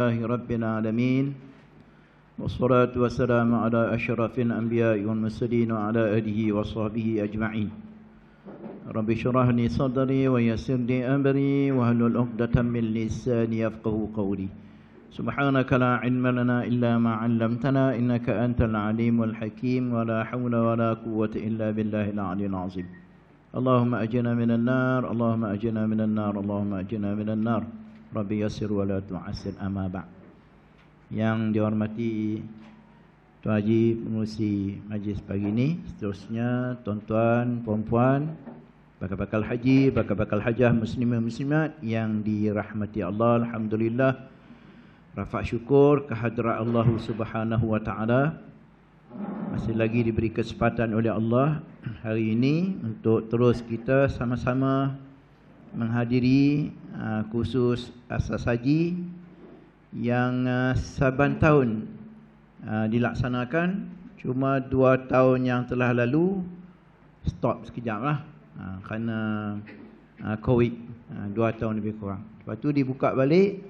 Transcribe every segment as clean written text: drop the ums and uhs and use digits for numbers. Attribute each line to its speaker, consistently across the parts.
Speaker 1: لله رب العالمين والصلاة والسلام على أشرف الأنبياء والمرسلين وعلى آله وصحبه أجمعين. رب اشرح لي صدري ويسر لي أمري واحلل عقدة من لساني يفقهوا قولي. سبحانك لا علم لنا إلا ما علمتنا إنك أنت العليم الحكيم ولا حول ولا قوة إلا بالله العلي العظيم. اللهم أجنا من النار اللهم أجنا من النار اللهم أجنا من النار. Rabbi yassir wa la tu'assir, amma ba'. Yang dihormati Tuan Haji pengurusi majlis pagi ini, seterusnya tuan-tuan, puan-puan, bakal-bakal haji, bakal-bakal hajah, muslimin muslimat yang dirahmati Allah, alhamdulillah. Rafa' syukur kehadrat Allah Subhanahu wa taala. Masih lagi diberi kesempatan oleh Allah hari ini untuk terus kita sama-sama menghadiri kursus asas haji yang saban tahun dilaksanakan. Cuma 2 tahun yang telah lalu stop sekejap lah kerana COVID, 2 tahun lebih kurang. Lepas tu dibuka balik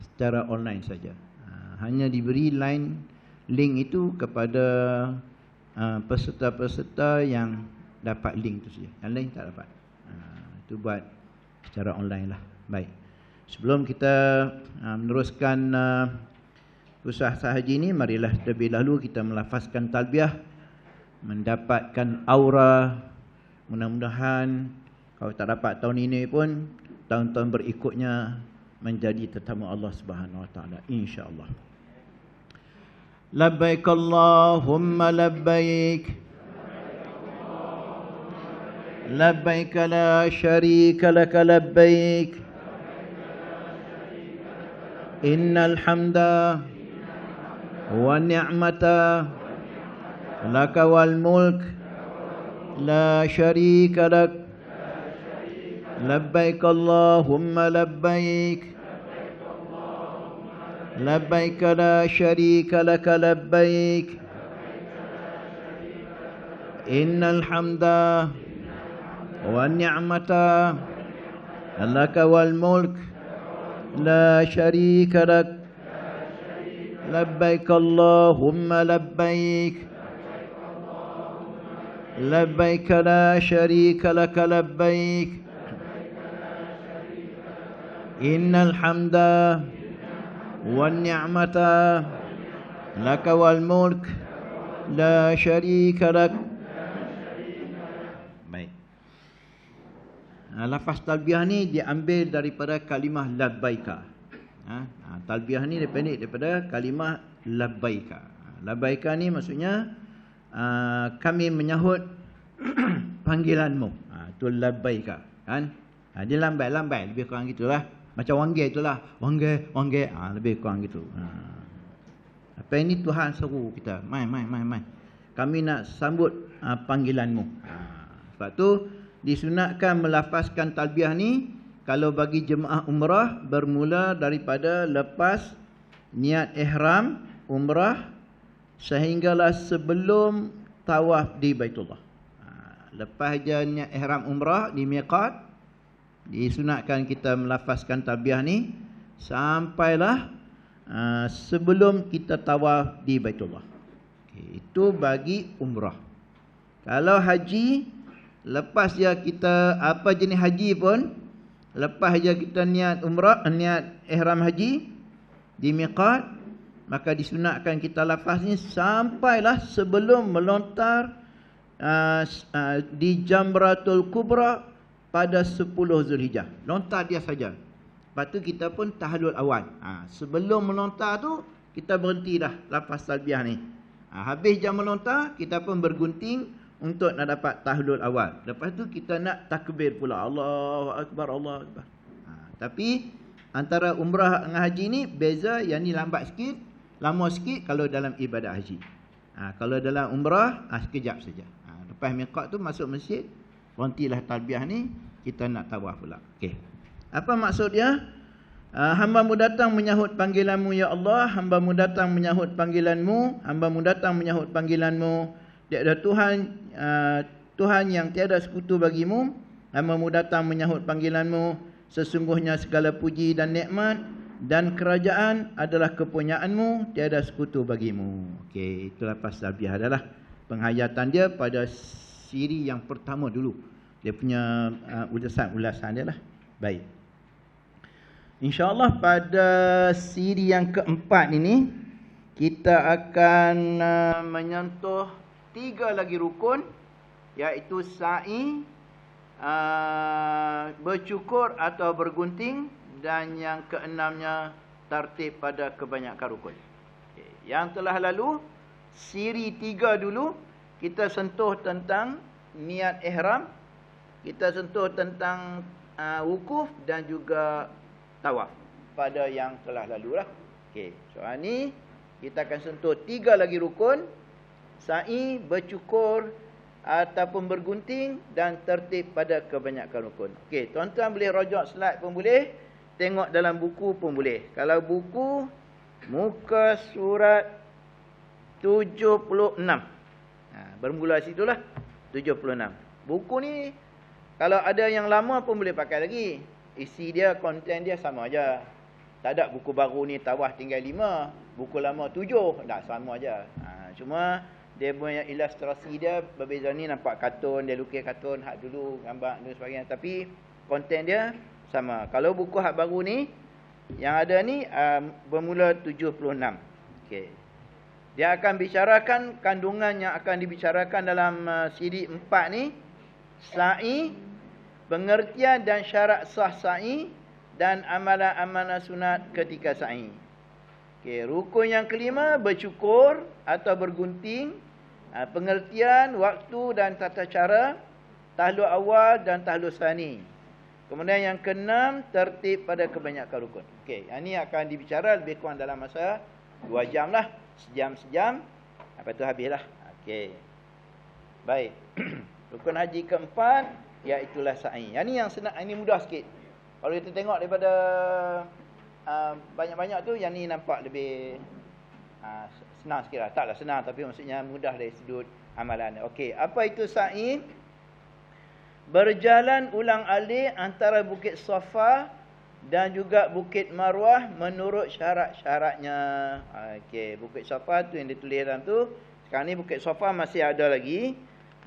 Speaker 1: secara online saja. Hanya diberi link itu kepada peserta-peserta yang dapat link tu saja. Yang lain tak dapat. Itu buat secara online lah. Baik. Sebelum kita meneruskan usaha haji ini, marilah terlebih dahulu kita melafazkan talbiyah, mendapatkan aura. Mudah-mudahan kalau tak dapat tahun ini pun tahun-tahun berikutnya menjadi tetamu Allah Subhanahu wa taala, insya-Allah. Labbaik Allahumma labbaik. لبيك لا شريك لك لبيك إن الحمد والنعمة لك والملك لا شريك لك لبيك اللهم لبيك لبيك لا شريك لك لبيك إن الحمد والنعمة لك والملك لا شريك لك لبيك اللهم لبيك لبيك لا شريك لك لبيك إن الحمد والنعمة لك والملك لا شريك لك. Lafaz talbiyah ni diambil daripada kalimah labbaika. Talbiyah ni dipendek daripada kalimah labbaika. Labbaika ni maksudnya kami menyahut panggilanmu. Itu labbaika, kan? Dia lambai lebih kurang gitulah. Macam wangge itulah. Wangge, lebih kurang gitu. Apa ini Tuhan seru kita. Mai. Kami nak sambut panggilanmu. Sebab tu disunatkan melafazkan talbiyah ni kalau bagi jemaah umrah bermula daripada lepas niat ihram umrah sehinggalah sebelum tawaf di Baitullah. Lepas je niat ihram umrah di miqat, disunatkan kita melafazkan talbiyah ni sampailah sebelum kita tawaf di Baitullah. Itu bagi umrah. Kalau haji, lepas je kita apa jenis haji pun, lepas je kita niat umrah, niat ihram haji di miqat, maka disunatkan kita lafaz ni sampailah sebelum melontar di Jamratul Kubra pada 10 Zulhijjah. Lontar dia saja. Lepas tu kita pun tahallul awal. Sebelum melontar tu kita berhenti dah lafaz talbiyah ni. Habis jam melontar kita pun bergunting untuk nak dapat tahlul awal. Lepas tu kita nak takbir pula. Allahu Akbar, Allahu Akbar. Tapi antara umrah dengan haji ni beza, yang ni lambat sikit, lama sikit kalau dalam ibadah haji. Kalau dalam umrah sekejap saja. Lepas miqat tu masuk masjid, berhentilah talbiyah ni, kita nak tawaf pula. Okey. Apa maksud dia? Hamba-Mu datang menyahut panggilan-Mu ya Allah, hamba-Mu datang menyahut panggilan-Mu, hamba-Mu datang menyahut panggilan-Mu. Tiada Tuhan yang tiada sekutu bagimu. Hamba-Mu datang menyahut panggilan-Mu. Sesungguhnya segala puji dan nikmat Dan kerajaan adalah kepunyaanmu, tiada sekutu bagimu. Okey, itulah pasal biah adalah penghayatan dia pada siri yang pertama dulu. Dia punya ulasan dia lah. Baik. InsyaAllah pada siri yang keempat ini, kita akan menyentuh 3 lagi rukun, iaitu sa'i, bercukur atau bergunting, dan yang keenamnya tertib pada kebanyakan rukun. Okay. Yang telah lalu, siri 3 dulu, kita sentuh tentang niat ihram, kita sentuh tentang wukuf dan juga tawaf pada yang telah lalu lah. Okay. So ni kita akan sentuh 3 lagi rukun, sa'i, bercukur ataupun bergunting dan tertib pada kebanyakan rukun. Okey, tuan-tuan boleh rojak slide pun boleh, tengok dalam buku pun boleh. Kalau buku, muka surat 76. Bermula situlah 76. Buku ni kalau ada yang lama pun boleh pakai lagi. Isi dia, konten dia sama aja. Tak ada buku baru ni tawah tinggal 5, buku lama 7, tak sama aja. Cuma dia punya ilustrasi dia berbeza, ni nampak kartun, dia lukis kartun hak dulu, gambar dan sebagainya, tapi konten dia sama. Kalau buku hak baru ni yang ada ni bermula 76. Okey. Dia akan bicarakan kandungan yang akan dibicarakan dalam siri 4 ni, sa'i, pengertian dan syarat sah sa'i, dan amalan-amalan sunat ketika sa'i. Okey, rukun yang kelima, bercukur atau bergunting, pengertian, waktu dan tata cara, tahlul awal dan tahlul sani. Kemudian yang keenam, tertib pada kebanyakan rukun. Okey, ini akan dibicara lebih kurang dalam masa 2 jam lah. Sejam-sejam, lepas tu habislah. Okey. Baik. Rukun haji keempat, iaitulah sa'i. Ini yang senang, ini mudah sikit. Kalau kita tengok daripada banyak-banyak tu, yang ni nampak lebih senang sikit lah. Taklah senang, tapi maksudnya mudah dari sudut amalan. Okey, apa itu sa'i? Berjalan ulang-alik antara Bukit Safa dan juga Bukit Marwah menurut syarat-syaratnya. Okey, Bukit Safa tu yang ditulis dalam tu. Sekarang ni Bukit Safa masih ada lagi,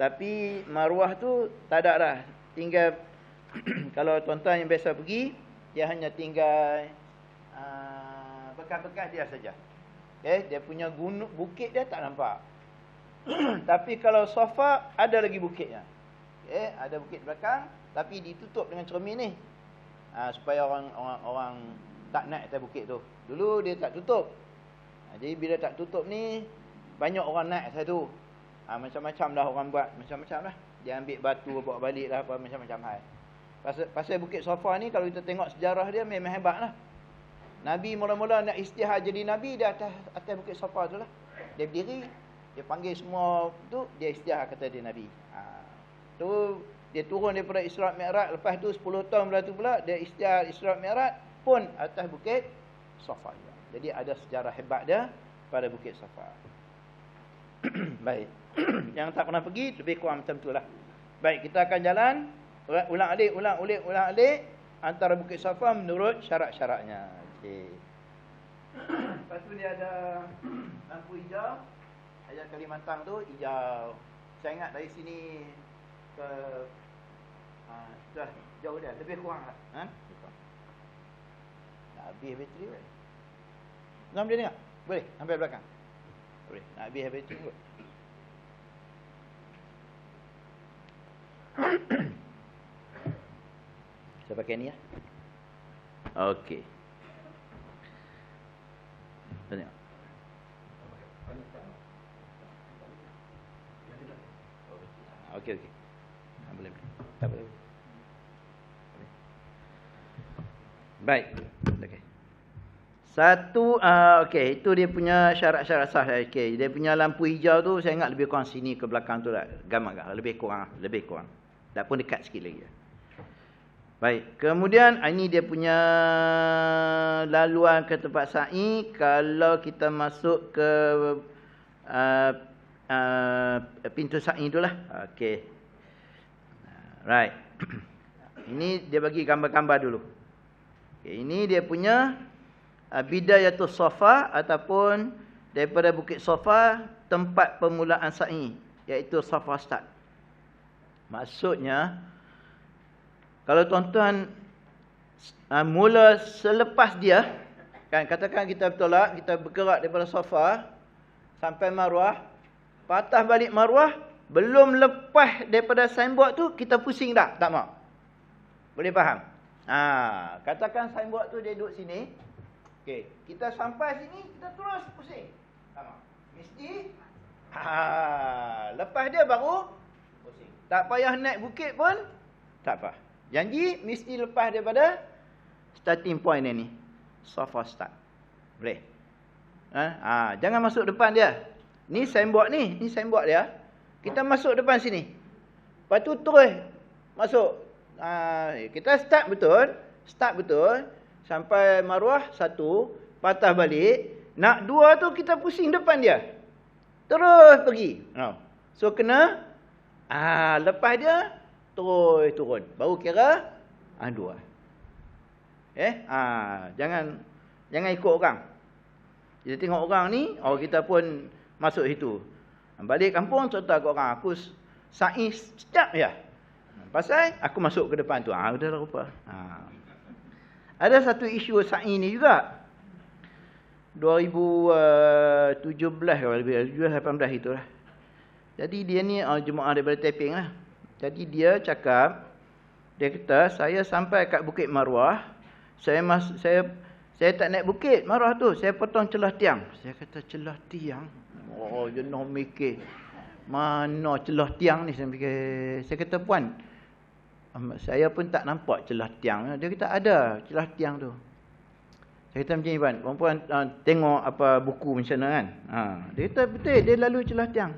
Speaker 1: tapi Marwah tu tak ada dah. Tinggal kalau tuan-tuan yang biasa pergi, dia hanya tinggal bekas-bekas dia saja. Okay, dia punya gunung, bukit dia tak nampak. Tapi kalau Safa ada lagi bukitnya. Okay, ada bukit belakang, tapi ditutup dengan cermin ni, supaya orang tak naik atas bukit tu. Dulu dia tak tutup. Jadi bila tak tutup ni, banyak orang naik atas tu. Macam-macam dah orang buat, macam-macam lah. Dia ambil batu bawa balik lah, apa macam-macam hal. Pasal Bukit Safa ni, kalau kita tengok sejarah dia memang hebat lah. Nabi mula-mula nak istihar jadi Nabi, dia atas Bukit Safa tu lah. Dia berdiri, dia panggil semua tu, dia istihar kata dia Nabi. Tu dia turun daripada Isra' Mi'raj, lepas tu 10 tahun lepas tu pula dia istihar Isra' Mi'raj pun atas Bukit Safa juga. Jadi ada sejarah hebat dia pada Bukit Safa. Baik. Yang tak pernah pergi lebih kurang macam itulah. Baik, kita akan jalan ulang-alik antara Bukit Safa menurut syarat-syaratnya. Okey. Lepas tu dia ada lampu hijau. Ayat Kalimantan tu hijau. Saya ingat dari sini ke dah jauh dah, lebih kurang lah. Nak habis bateri ke? Nak boleh tengok? Boleh, sampai belakang. Boleh, nak habis bateri kot. Saya pakai ni ya. Okey. Tengok. Okey. Boleh. Tak boleh. Baik. Okey. Satu, okey, itu dia punya syarat-syarat sah. Okey, dia punya lampu hijau tu saya ingat lebih kurang sini ke belakang tu lah. Gambar lebih kurang. Tak pun dekat sikit lagi. Baik, kemudian ini dia punya laluan ke tempat sa'i. Kalau kita masuk ke pintu sa'i itulah. Okey. Right. Ini dia bagi gambar-gambar dulu. Okay, ini dia punya Bidayatus Safa ataupun daripada Bukit Safa tempat permulaan sa'i, iaitu Safa start. Maksudnya kalau tuan-tuan mula selepas dia, kan katakan kita bertolak, kita bergerak daripada Safa sampai Marwah, patah balik Marwah, belum lepas daripada signboard tu kita pusing dah, tak mau. Boleh faham? Katakan signboard tu dia duduk sini. Okey, kita sampai sini kita terus pusing. Tak mau. Mesti lepas dia baru pusing. Tak payah naik bukit pun tak apa. Janji mesti lepas daripada starting point ni. Safa start. Boleh? Jangan masuk depan dia. Ni signboard ni signboard dia. Kita masuk depan sini. Lepas tu terus masuk. Kita start betul sampai Marwah 1, patah balik. Nak 2 tu kita pusing depan dia. Terus pergi. So kena lepas dia terus turun. Baru kira 2. Jangan ikut orang. Kita tengok orang ni, kita pun masuk situ. Balik kampung contoh ikut orang, aku sa'i sekejap je. Pasal aku masuk ke depan tu. Udah lah rupa. Ada satu isu sa'i ni juga. 2017 ke lebih 2018 itulah. Jadi dia ni jemaah daripada Taiping lah. Jadi dia cakap, dia kata saya sampai kat Bukit Marwah, saya tak naik bukit Marwah tu, saya potong celah tiang. Saya kata celah tiang. Jenuh mikir. Mana celah tiang ni, saya fikir. Saya kata puan, saya pun tak nampak celah tiang. Dia kata ada celah tiang tu. Saya kata macam ni puan, tengok apa buku macam mana kan. Dia kata betul dia lalu celah tiang.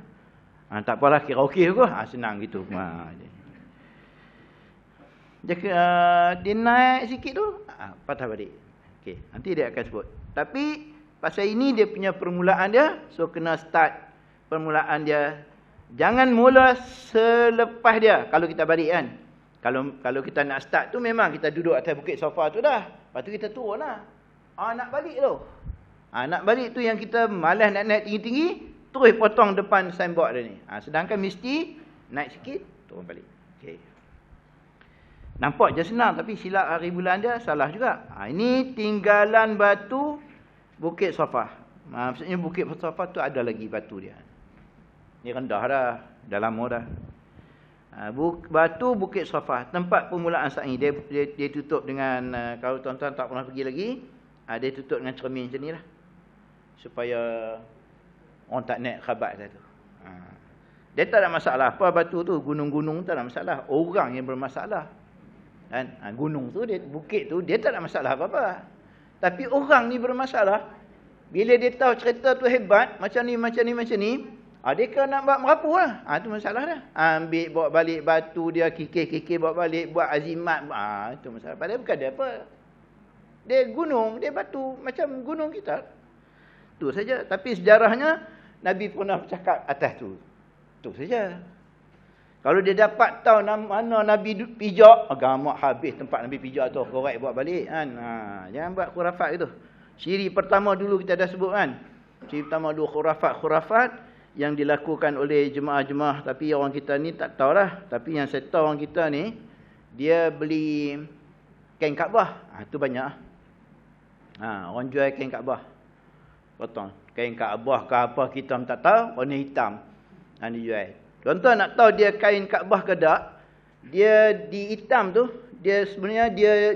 Speaker 1: Tak apalah, kira okey ke? Senang gitu. Dia naik sikit tu, patah balik. Okey, nanti dia akan sebut. Tapi pasal ini dia punya permulaan dia, so kena start permulaan dia. Jangan mula selepas dia kalau kita balik kan. Kalau kita nak start tu memang kita duduk atas Bukit Safa tu dah. Lepas tu kita turun lah. Nak balik tu. Nak balik tu yang kita malas nak naik tinggi-tinggi, terus potong depan signboard dia ni. Sedangkan mesti naik sikit, turun balik. Okey. Nampak je senang, tapi silap hari bulan dia salah juga. Ini tinggalan batu Bukit Safa. Maksudnya Bukit Safa tu ada lagi batu dia. Ni rendah dah lama dah. Batu Bukit Safa, tempat permulaan sa'i. Dia tutup dengan, kalau tuan-tuan tak pernah pergi lagi, dia tutup dengan cermin macam ni lah. Supaya orang tak naik khabat tu. Dia tak ada masalah. Apa batu tu, gunung-gunung tak ada masalah. Orang yang bermasalah. Kan? Gunung tu, bukit tu, dia tak ada masalah apa-apa. Tapi orang ni bermasalah. Bila dia tahu cerita tu hebat, macam ni, dia kan nak buat merapuh lah. Itu masalah dah. Ambil, bawa balik batu dia, kikir-kikir, bawa balik, buat azimat. Itu masalah. Padahal bukan dia apa. Dia gunung, dia batu, macam gunung kita. Itu saja. Tapi sejarahnya, Nabi pernah bercakap atas tu. Itu saja. Kalau dia dapat tahu mana Nabi pijak, agama habis tempat Nabi pijak tu, korek buat balik kan. Jangan buat khurafat itu. Ciri pertama dulu kita dah sebut kan. Ciri pertama dulu khurafat yang dilakukan oleh jemaah-jemaah, tapi orang kita ni tak tahulah. Tapi yang saya tahu orang kita ni, dia beli kain Kaabah. Itu banyak. Orang jual kain Kaabah. Potong kain Kaabah ke apa kita tak tahu, warna hitam. Dia jual. Tuan-tuan nak tahu dia kain Kaabah ke tak? Dia di hitam tu, dia sebenarnya dia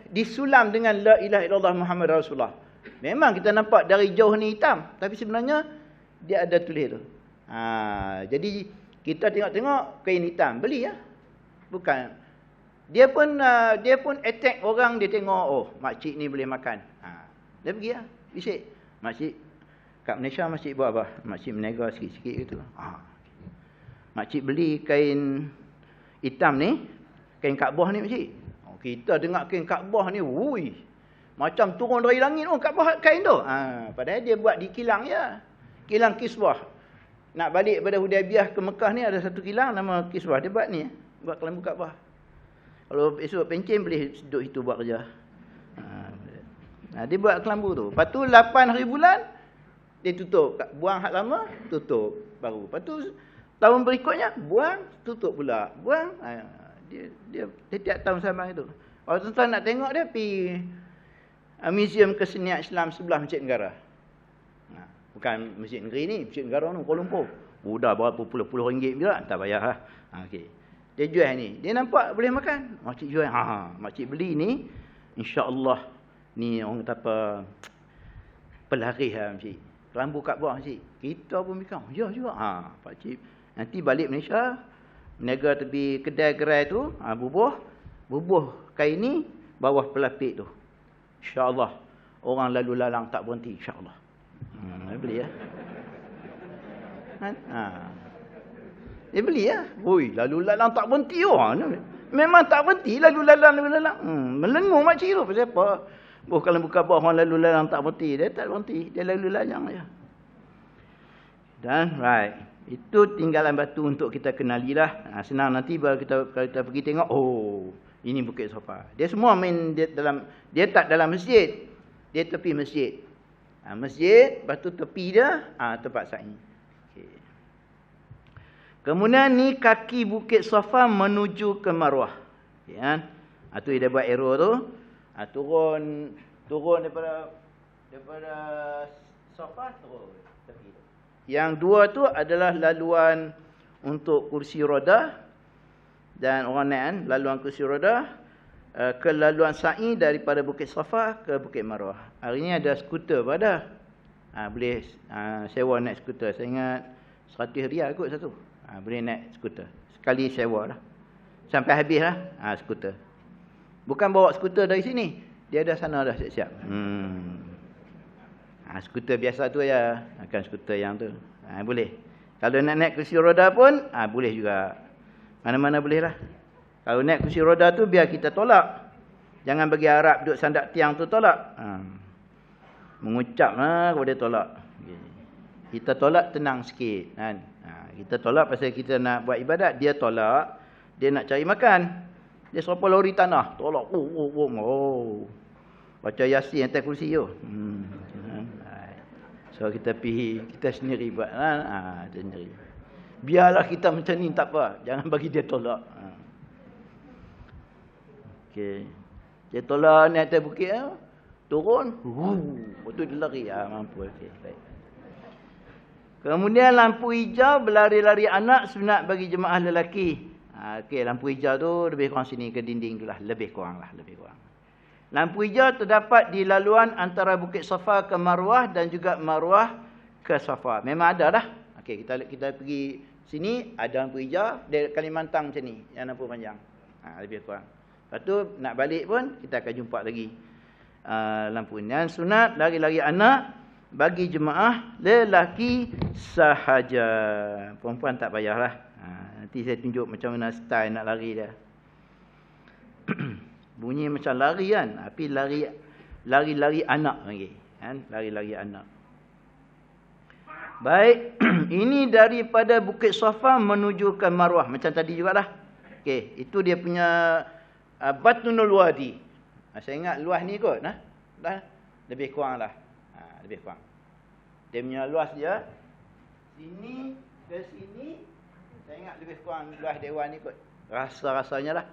Speaker 1: disulam dengan la ilaha illallah Muhammad Rasulullah. Memang kita nampak dari jauh ni hitam, tapi sebenarnya dia ada tulis tu. Jadi kita tengok kain hitam, beli ya. Bukan. Dia pun attack orang, dia tengok, makcik ni boleh makan. Dia pergi lah, bisik. Makcik kat Malaysia makcik buat apa? Makcik menega sikit-sikit gitu. Makcik beli kain hitam ni, kain Kaabah ni makcik. Kita dengar kain Kaabah ni, macam turun dari langit Kaabah kain tu. Padahal dia buat di kilang ya. Kilang Kiswah. Nak balik pada Hudaybiyah ke Mekah ni ada satu kilang nama Kiswah. Dia buat ni, buat kelambu Kaabah. Kalau esok pencen boleh duduk itu buat kerja.
Speaker 2: Dia buat kelambu tu. Lepas tu 8 hari bulan dia tutup. Buang hak lama, tutup baru. Lepas tu tahun berikutnya buang, tutup pula. Buang. Dia tiap tahun sama itu. Kalau tuan-tuan nak tengok dia pergi Museum Kesenian Islam sebelah Masjid Negara. Bukan Masjid Negeri ni, Masjid Negara ni Kuala Lumpur. Dah berapa puluh ringgit juga, tak payah lah. Okey. Dia jual ni. Dia nampak boleh makan. Makcik jual. Makcik beli ni, insya-Allah ni orang kata apa, pelaris lah makcik. Kelambu kat bawah makcik. Kita pun mikir, ya juga. Pakcik nanti balik Malaysia, meniaga tepi kedai gerai tu, bubuh kain ni bawah pelapik tu. Insya-Allah orang lalu lalang tak berhenti, insya-Allah. Beli ya. Dia beli ya. Oi, lalu lalang tak berhenti memang tak berhenti lalu lalang. Melengung makcik tu. Pasal apa? Kalau buka bawah orang lalu lalang tak berhenti, dia tak berhenti, dia lalu lalang aja. Dan right. Itu tinggalan batu untuk kita kenalilah. Senang nanti kalau kita pergi tengok, ini Bukit Safa. Dia semua main dia tak dalam masjid. Dia tepi masjid. Masjid, lepas tu tepi dia, tempat sa'i. Okay. Kemudian ni kaki Bukit Safa menuju ke Marwah. Ya. Tu dia buat arrow tu. Turun daripada Safa turun tepi. Yang dua tu adalah laluan untuk kursi roda dan orang naik laluan kursi roda ke laluan sa'i daripada Bukit Safa ke Bukit Marwah. Hari ni ada skuter pada. Boleh sewa naik skuter. Saya ingat RM100 kot satu. Boleh naik skuter. Sekali sewa lah. Sampai habis lah skuter. Bukan bawa skuter dari sini. Dia ada sana dah siap-siap. Skuter biasa tu ya. Akan skuter yang tu. Boleh. Kalau nak naik kursi roda pun, boleh juga. Mana-mana boleh lah. Kalau naik kursi roda tu, biar kita tolak. Jangan bagi Arab duduk sandak tiang tu tolak. Mengucap lah kalau dia tolak. Kita tolak tenang sikit. Kan? Kita tolak pasal kita nak buat ibadat. Dia tolak. Dia nak cari makan. Dia serapa lori tanah. Tolak. Baca Yasin atas kursi tu. So kita pergi, kita sendiri buat. Kita sendiri. Biarlah kita macam ni, tak apa. Jangan bagi dia tolak. Okey. Dia tolak ni atas bukit. Turun. Betul dia lari. Mampu. Okay, baik. Kemudian lampu hijau berlari-lari anak sunat bagi jemaah lelaki. Okey, lampu hijau tu lebih kurang sini ke dinding tu lah. Lebih kurang. Lampu hijau terdapat di laluan antara Bukit Safa ke Marwah dan juga Marwah ke Safa. Memang ada dah. Okey, kita pergi sini ada lampu hijau, dari Kalimantan macam ni, yang lampu panjang. Lebih kurang. Lepas tu nak balik pun kita akan jumpa lagi lampu ni. Dan sunat lari-lari anak bagi jemaah lelaki sahaja. Perempuan tak payahlah. Nanti saya tunjuk macam mana style nak lari dia. Bunyi macam lari kan, tapi lari anak lagi, kan? Lari anak. Baik, ini daripada Bukit Safa menuju ke Marwah macam tadi jugalah. Okey, itu dia punya Batnul Wadi. Saya ingat luas ni kot, dah lebih kurang lah. Lebih kurang. Dia punya luas dia sini ke sini, saya ingat lebih kurang luas dewan ni kot. Rasa-rasanya lah.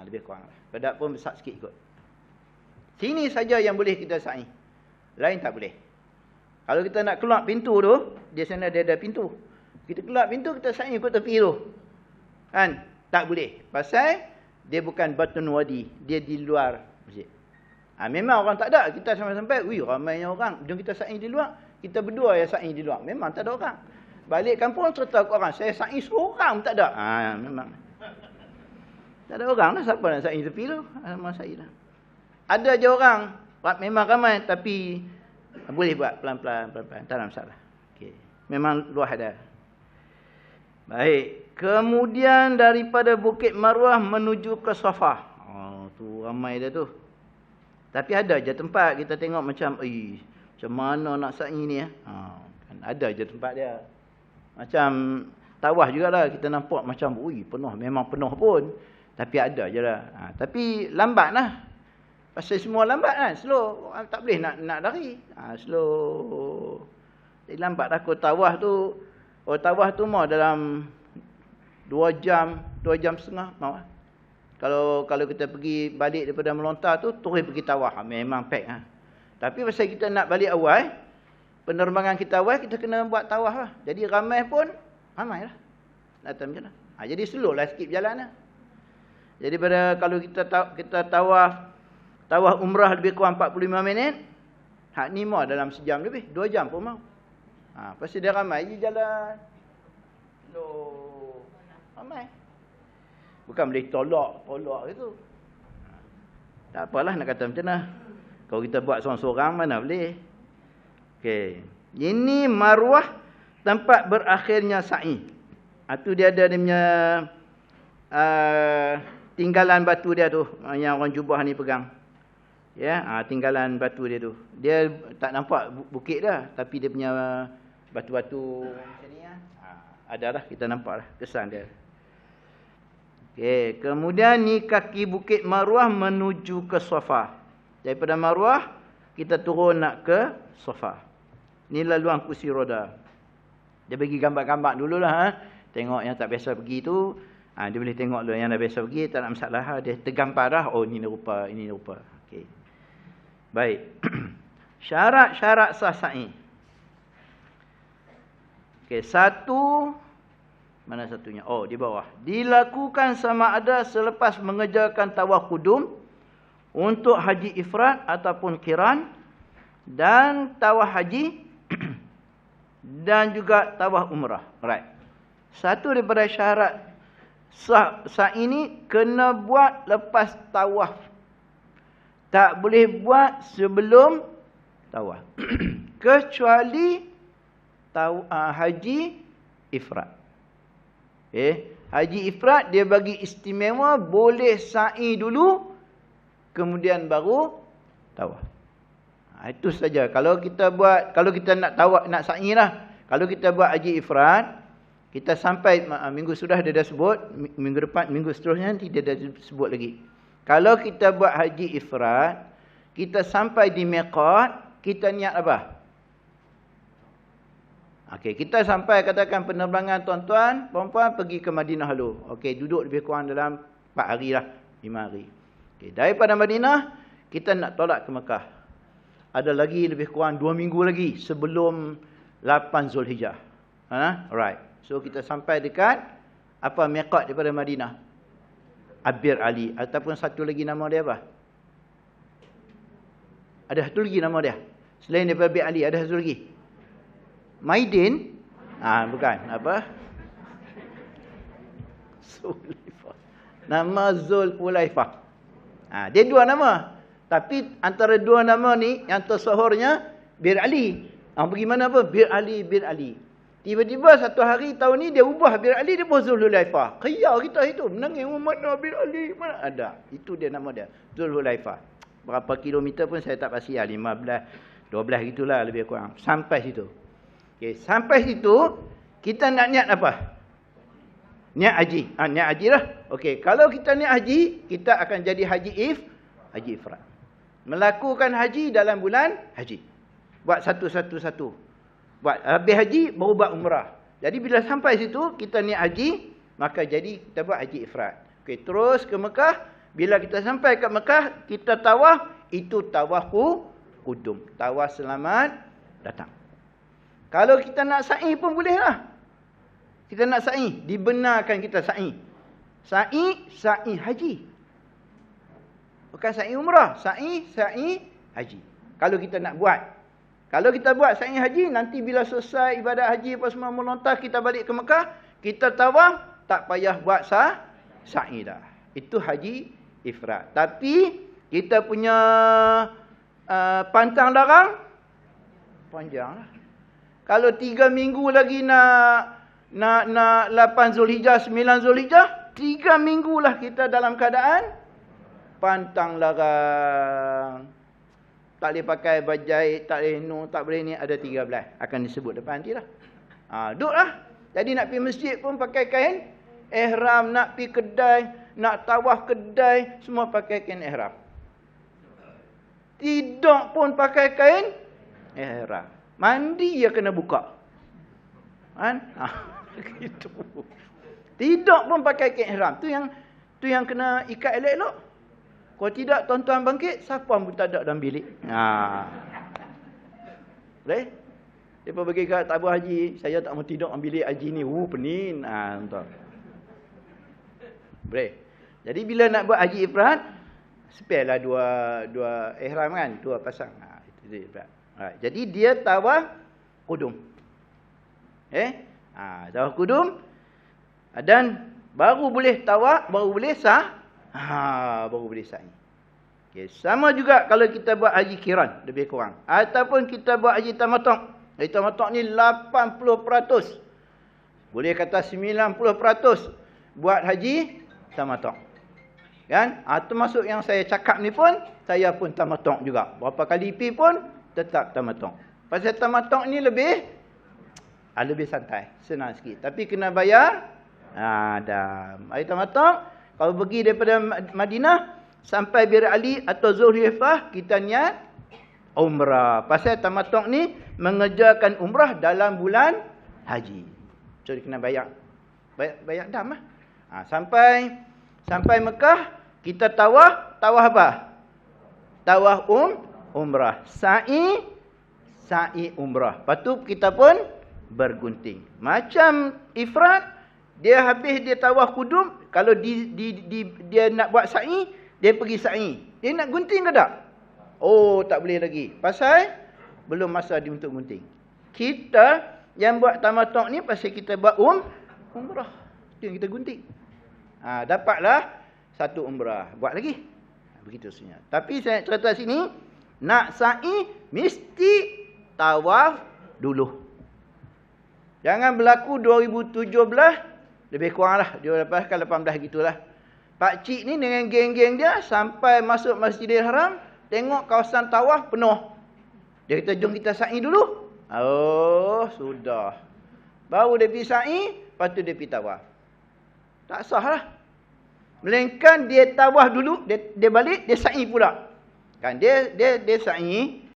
Speaker 2: Lebih kurang. Pedak pun besar sikit kot. Sini saja yang boleh kita sa'i. Lain tak boleh. Kalau kita nak keluar pintu tu, dia sana dia ada pintu. Kita keluar pintu, kita sa'i ikut tepi tu. Kan? Tak boleh. Pasal dia bukan Batun Wadi. Dia di luar masjid. Memang orang tak ada. Kita sampai-sampai, ramainya orang. Jom kita sa'i di luar. Kita berdua yang sa'i di luar. Memang tak ada orang. Balik kampung, cerita ke orang. Saya sa'i seorang tak ada. Memang. Tak ada orang lah. Siapa nak sa'i tepi tu? Alamak sa'i lah. Ada je orang. Memang ramai. Tapi boleh buat pelan-pelan. Tak ada masalah. Okay. Memang luah ada. Baik. Kemudian daripada Bukit Marwah menuju ke Safa. Tu ramai dia tu. Tapi ada je tempat kita tengok macam, macam mana nak sa'i ni? Kan ada je tempat dia. Macam Tawah jugalah kita nampak macam, penuh. Memang penuh pun. Tapi ada je lah. Tapi lambat lah. Pasal semua lambat kan, slow. Tak boleh nak lari. Slow. Jadi lambat dah tawaf tu. Tawaf tu mau dalam 2 jam setengah mau. Kalau kita pergi balik daripada melontar tu, terus pergi tawaf. Memang pack ha. Tapi pasal kita nak balik awal, penerbangan kita awal, kita kena buat tawaf lah. Jadi ramai lah. Datang macam mana. Jadi slow lah sikit berjalan lah. Jadi kalau kita tawaf umrah lebih kurang 45 minit, hak ni mau dalam sejam lebih, 2 jam pun mau. Pasti dia ramai je jalan. Slow. Ramai. Bukan boleh tolak gitu. Tak apalah nak kata macam mana. Kalau kita buat seorang-seorang mana boleh. Okey. Ini Marwah tempat berakhirnya sa'i. Itu dia ada dia punya tinggalan batu dia tu yang orang jubah ni pegang. Ya, tinggalan batu dia tu. Dia tak nampak bukit dah, tapi dia punya batu-batu macam ni adalah kita nampak lah kesan dia. Okey, kemudian ni kaki bukit Marwah menuju ke Safa. Daripada Marwah kita turun nak ke Safa. Ni laluan kursi roda. Dia bagi gambar-gambar dululah Tengok yang tak biasa pergi tu, dia boleh tengok dulu yang dah biasa pergi, tak ada masalah. Dia tergambar dah, ini rupa, ini rupa. Okey. Baik. Syarat-syarat sah sa'i. Okey, satu, mana satunya? Di bawah. Dilakukan sama ada selepas mengerjakan tawaf qudum untuk haji ifrad ataupun qiran, dan tawaf haji dan juga tawaf umrah. Right. Satu daripada syarat sah ini kena buat lepas tawaf. Tak boleh buat sebelum tawaf. Kecuali haji ifrad. Haji ifrad dia bagi istimewa boleh sa'i dulu kemudian baru tawaf. Itu saja. Kalau kita nak tawaf, nak sa'i lah. Kalau kita buat haji ifrad, kita sampai minggu sudah dia dah sebut, minggu depan, minggu seterusnya nanti dia dah sebut lagi. Kalau kita buat haji ifrad, kita sampai di miqat, kita niat apa? Okey, kita sampai katakan penerbangan tuan-tuan, puan-puan pergi ke Madinah dulu. Okey, duduk lebih kurang dalam 4 hari lah, 5 hari. Okey, daripada Madinah kita nak tolak ke Mekah. Ada lagi lebih kurang 2 minggu lagi sebelum 8 Zulhijjah. Right. So kita sampai dekat miqat daripada Madinah. Bir Ali, ataupun satu lagi nama dia apa? Ada satu lagi nama dia. Selain daripada Bir Ali ada satu lagi. Maidin? Bukan. Apa? Zulhaifah. Nama Zulhaifah. Dia 2 nama. Tapi antara 2 nama ni yang tersahurnya Bir Ali. Bagaimana apa? Bir Ali, Bir Ali. Tiba-tiba satu hari tahun ni dia ubah Bir Ali, dia buat Zulhaifah. Kaya kita itu. Menangis Muhammad Bir Ali. Mana ada? Itu dia nama dia. Zulhaifah. Berapa kilometer pun saya tak pasti lah. 15, 12 gitulah lebih kurang. Sampai situ. Okay, sampai situ, kita nak niat apa? Niat haji. Niat haji lah. Okey, kalau kita niat haji, kita akan jadi haji ifrad. Melakukan haji dalam bulan haji. Buat satu-satu. Buat habis haji baru buat umrah. Jadi bila sampai situ kita niat haji, maka jadi kita buat haji ifrad. Okey, terus ke Mekah. Bila kita sampai ke Mekah, kita tawaf, itu tawaf qudum. Tawaf selamat datang. Kalau kita nak sa'i pun bolehlah. Kita nak sa'i, dibenarkan kita sa'i. Sa'i haji. Bukan sa'i umrah, sa'i haji. Kalau kita nak buat. Kalau kita buat sa'i haji, nanti bila selesai ibadat haji apa semua melontar, kita balik ke Mekah, kita tawaf, tak payah buat sa'i dah. Itu haji ifrad. Tapi kita punya pantang larang panjanglah. Kalau 3 minggu lagi nak 8 Zulhijjah, 9 Zulhijjah, 3 minggulah kita dalam keadaan pantang larang. Tak boleh pakai bajai, tak boleh tak boleh ni, ada 13. Akan disebut depan nanti lah. Duduklah. Jadi nak pergi masjid pun pakai kain ihram, nak pergi kedai, nak tawaf kedai, semua pakai kain ihram. Tidak pun pakai kain ihram. Mandi dia kena buka. Kan? Gitu. Tidak pun pakai kain ihram. Tu yang kena ikat elok-elok. Kalau tidak, tuan-tuan bangkit, siapa pun tak ada dalam bilik. Boleh? Lepas bagi kat tabung haji, saya tak mau tidur dalam bilik haji ni. Penin. Tuan. Boleh? Jadi bila nak buat haji ifrad, spare lah dua ihram kan, dua pasang. Itu dia ifrad. Jadi dia tawaf kudum. Tawaf kudum. Dan baru boleh tawaf, baru boleh baru boleh sa'i. Okay. Sama juga kalau kita buat haji kiran, lebih kurang. Ataupun kita buat haji tamattu'. Haji tamattu' ni 80%. Boleh kata 90% buat haji tamattu'. Kan? Termasuk yang saya cakap ni pun, saya pun tamattu' juga. Berapa kali pi pun, tetap tamattu'. Pasal tamattu' ni lebih santai, senang sikit. Tapi kena bayar. Dah. Haji tamattu', kalau pergi daripada Madinah sampai Bir Ali atau Zulhulaifah, kita niat umrah. Pasal tamattu' ni mengerjakan umrah dalam bulan haji. Jadi kena bayar dam lah. Sampai Mekah, kita tawaf apa? Tawaf umrah. Sa'i umrah. Lepas tu kita pun bergunting. Macam ifrad, dia habis dia tawaf kudum, kalau dia nak buat sa'i, dia pergi sa'i. Dia nak gunting ke tak? Tak boleh lagi. Pasal belum masa dia untuk gunting. Kita yang buat tamattu' ni pasal kita buat umrah. Itu yang kita gunting. Dapatlah satu umrah. Buat lagi. Begitu sebenarnya. Tapi saya cerita sini, nak sa'i mesti tawaf dulu. Jangan berlaku 2017, lebih kurang lah. Dia lepaskan 18 gitulah. Pakcik ni dengan geng-geng dia sampai masuk Masjidil Haram, tengok kawasan tawaf penuh. Dia kata, jom kita sa'i dulu. Sudah. Baru dia pergi sa'i, lepas tu dia pergi tawaf. Tak sah lah. Melainkan dia tawaf dulu, dia balik, dia sa'i pula. Kan dia sa'i,